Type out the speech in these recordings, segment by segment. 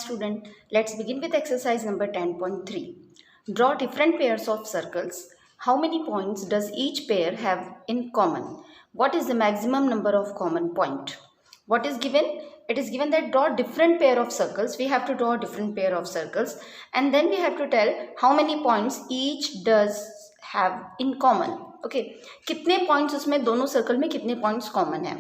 student, let's begin with exercise number 10.3. Draw different pairs of circles. How many points does each pair have in common? What is the maximum number of common point? What is given? It is given that draw different pair of circles. We have to draw different pair of circles and then we have to tell how many points each does have in common. Okay, कितने points उसमें दोनों circle में कितने points common हैं?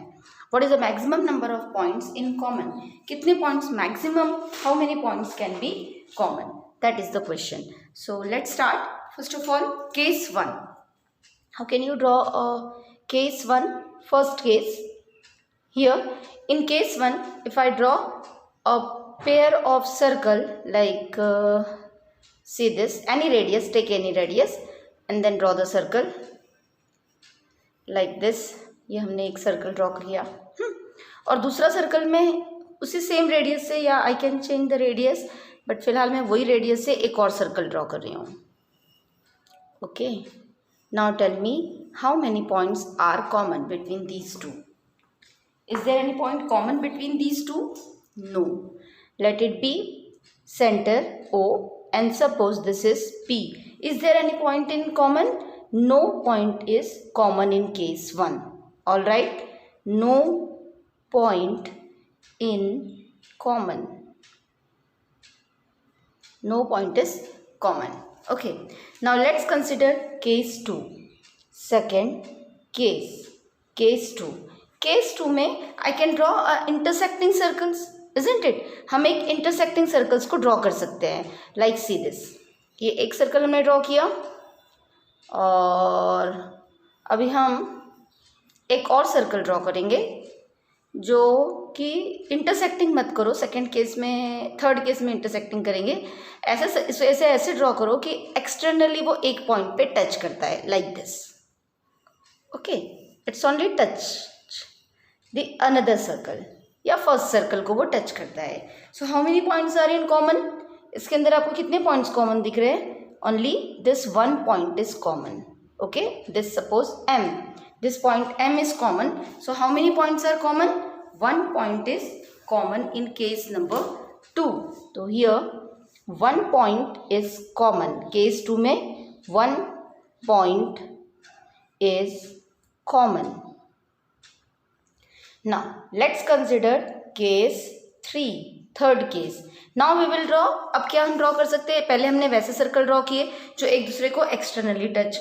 What is the maximum number of points in common? कितने points maximum? How many points can be common? That is the question. So let's start. First of all, case 1. How can you draw a case 1? First case. Here, in case 1, if I draw a pair of circle like, see this, any radius, take any radius and then draw the circle like this. ये हमने एक circle draw किया और दूसरा circle में उसी same radius से या I can change the radius but फिलहाल मैं वही रेडियस से एक और सर्कल ड्रॉ कर रही हूँ. Okay, now tell me how many points are common between these two. Is there any point common between these two? No. Let it be centre O and suppose this is P. Is there any point in common? No point is common in case 1. All right, no point in common. No point is common. Okay, now let's consider case 2. Second case, case 2. Case 2 में I can draw intersecting circles, isn't it? हम एक intersecting circles को draw कर सकते हैं. Like see this. ये एक circle हमने draw किया और अभी हम एक और सर्कल ड्रॉ करेंगे जो कि इंटरसेक्टिंग मत करो. सेकंड केस में, थर्ड केस में इंटरसेक्टिंग करेंगे. ऐसे ड्रॉ करो कि एक्सटर्नली वो एक पॉइंट पे टच करता है like this. Okay, it's only touch the another circle या फर्स्ट सर्कल को वो टच करता है. So how many points are in common? इसके अंदर आपको कितने पॉइंट्स कॉमन दिख रहे हैं? Only this one point is common. Okay, this suppose M. This point M is common. So how many points are common? One point is common in case number 2. So here one point is common. Case 2 में one point is common. Now let's consider case 3. Third case. Now we will draw. अब क्या हम draw कर सकते हैं? पहले हमने वैसे सर्कल ड्रॉ किए जो एक दूसरे को एक्सटर्नली टच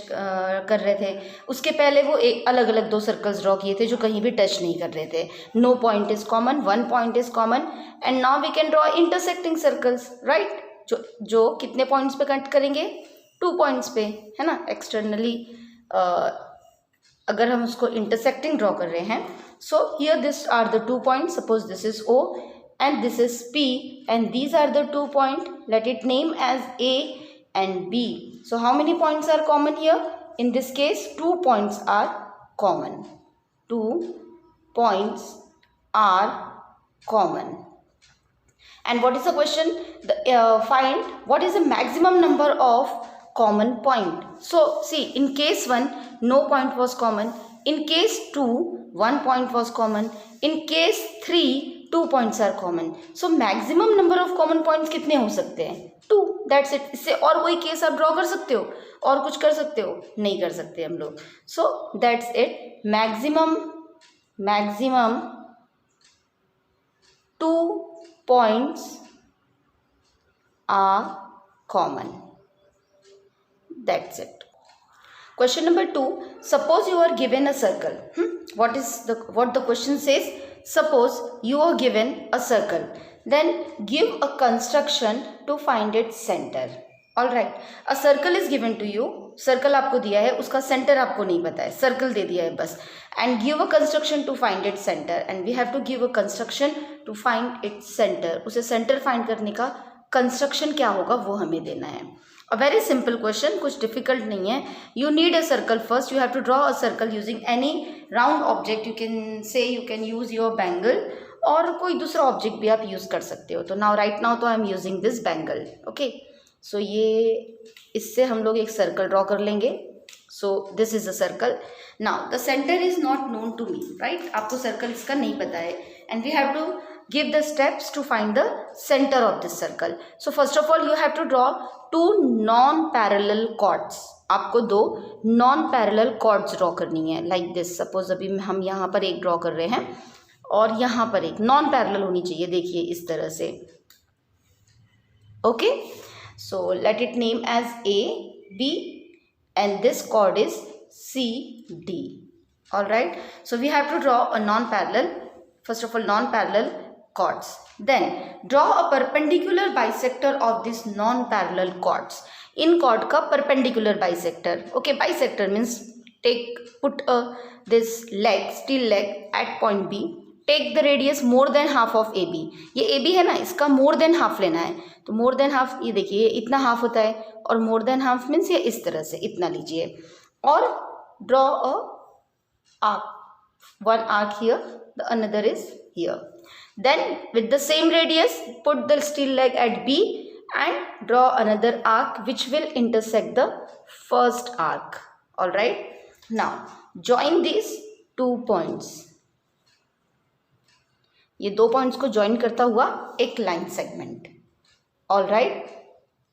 कर रहे थे. उसके पहले वो एक अलग अलग दो सर्कल्स ड्रॉ किए थे जो कहीं भी टच नहीं कर रहे थे. No point is common, one point is common. And now we can draw intersecting circles, right? जो कितने पॉइंट्स पे कट करेंगे? 2 पॉइंट्स पे, है ना? एक्सटर्नली अगर हम उसको इंटरसेक्टिंग ड्रॉ कर रहे हैं. So here this are the 2 points. Suppose this is O and this is P and these are the 2 points. Let it name as A and B. So how many points are common here? In this case 2 points are common. 2 points are common. And what is the question? Find what is the maximum number of common point. So see, in case 1 no point was common. In case 2 1 point was common. In case 3 2 points are common. So maximum number of common points कितने हो सकते हैं? 2. That's it. इससे और कोई case आप draw कर सकते हो? और कुछ कर सकते हो? नहीं कर सकते हम लोग. So that's it. Maximum 2 points are common. That's it. Question number 2. Suppose you are given a circle. What the question says? Suppose you are given a circle. Then give a construction to find its center. All right. A circle is given to you. Circle आपको दिया है, उसका center आपको नहीं पता है. Circle दे दिया है बस. And give a construction to find its center. And we have to give a construction to find its center. उसे center find करने का construction क्या होगा वो हमें देना है. A very simple question, कुछ difficult नहीं है. You need a circle first. You have to draw a circle using any round object. You can say you can use your bangle और कोई दूसरा ऑब्जेक्ट भी आप यूज़ कर सकते हो. तो नाउ राइट नाउ तो I am using this bangle. Okay, so ये इससे हम लोग एक सर्कल ड्रॉ कर लेंगे. So this is a circle. Now the centre is not known to me, right? आपको सर्कल इसका नहीं पता है. And we have to Give the steps to find the center of this circle. So first of all you have to draw two non-parallel chords. आपको दो non-parallel chords draw करनी है like this. Suppose अभी हम यहाँ पर एक draw कर रहे हैं और यहाँ पर एक non-parallel होनी चाहिए. देखिए इस तरह से. Okay, so let it name as A, B, and this chord is C, D. All right, so we have to draw a non-parallel. First of all, non-parallel chords. Then draw a perpendicular bisector of this non-parallel chords. In chord का perpendicular bisector. Okay, bisector means put this leg, steel leg at point B. Take the radius more than half of AB. ये AB है ना, इसका more than half लेना है. तो more than half, ये देखिए इतना half होता है और more than half means ये इस तरह से इतना लीजिए और draw a arc. One arc here, the another is here. Then with the same radius, put the steel leg at B and draw another arc which will intersect the first arc. All right. Now join these 2 points. ये 2 points को join करता हुआ एक line segment. All right,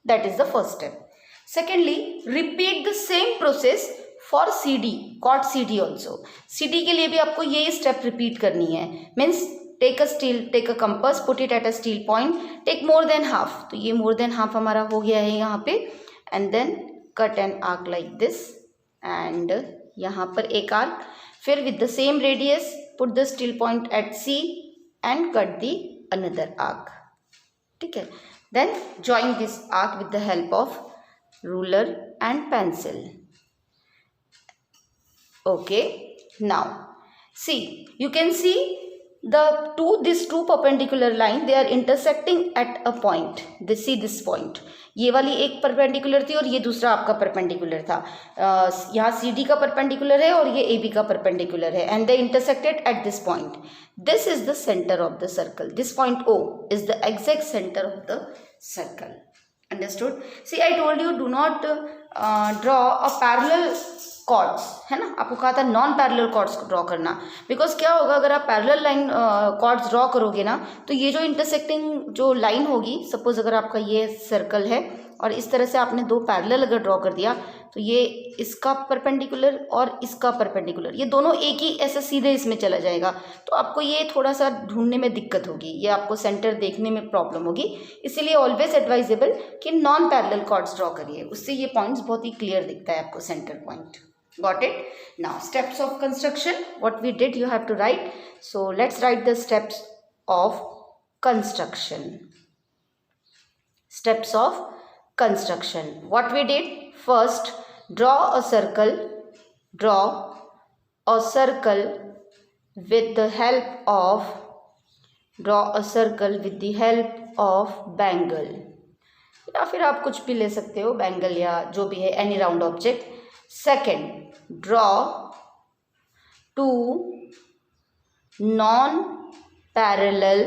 that is the first step. Secondly, repeat the same process for C D, cut C D also. C D के लिए भी आपको ये स्टेप रिपीट करनी है. Means take a compass, put it at a steel point, take more than half. तो ये मोर than half हमारा हो गया है यहाँ पे. And then cut an arc like this and यहाँ पर एक आर्क. फिर with the same radius put the steel point at C and cut the another arc. ठीक है. Then join this arc with the help of ruler and pencil. Okay. Now see, you can see these two perpendicular line, they are intersecting at a point. They see this point. ये वाली एक perpendicular थी और ये दूसरा आपका perpendicular था. यहाँ सी डी का परपेंडिकुलर है और ये ए बी का परपेंडिकुलर है and they intersected at this point. This is the centre of the circle. This point O is the exact centre of the circle. Understood. See I told you do not draw a parallel chords, है ना. आपको कहा था non parallel chords draw करना. Because क्या होगा, अगर आप पैरेलल लाइन कॉर्ड्स ड्रॉ करोगे ना तो ये जो इंटरसेक्टिंग जो लाइन होगी, सपोज अगर आपका ये सर्कल है और इस तरह से आपने दो पैरेलल अगर ड्रॉ कर दिया तो ये इसका परपेंडिकुलर और इसका परपेंडिकुलर, ये दोनों एक ही ऐसे सीधे इसमें चला जाएगा. तो आपको ये थोड़ा सा ढूंढने में दिक्कत होगी, ये आपको सेंटर देखने में प्रॉब्लम होगी. इसीलिए ऑलवेज एडवाइजेबल कि नॉन पैरेलल कॉर्ड्स ड्रॉ करिए, उससे ये पॉइंट्स बहुत ही क्लियर दिखता है आपको, centre point. Got it? Now steps of construction, what we did you have to write. So let's write the steps of construction. Steps of construction. What we did, first draw a circle with the help of bangle, या फिर आप कुछ भी ले सकते हो, bangle या जो भी है, any round object. Second, draw two non-parallel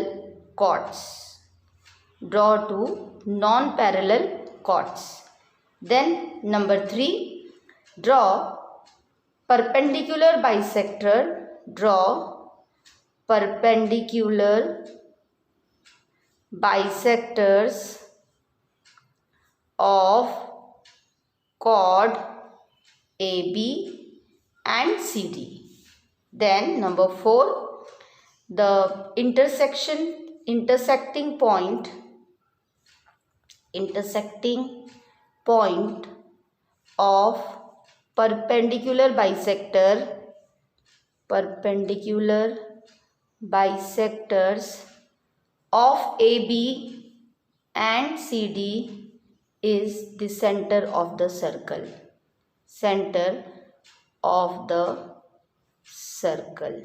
chords. Then number 3, draw perpendicular bisector. Draw perpendicular bisectors of chord AB and CD. Then number 4, the intersecting point of perpendicular bisectors of AB and CD is the center of the circle. Center of the circle.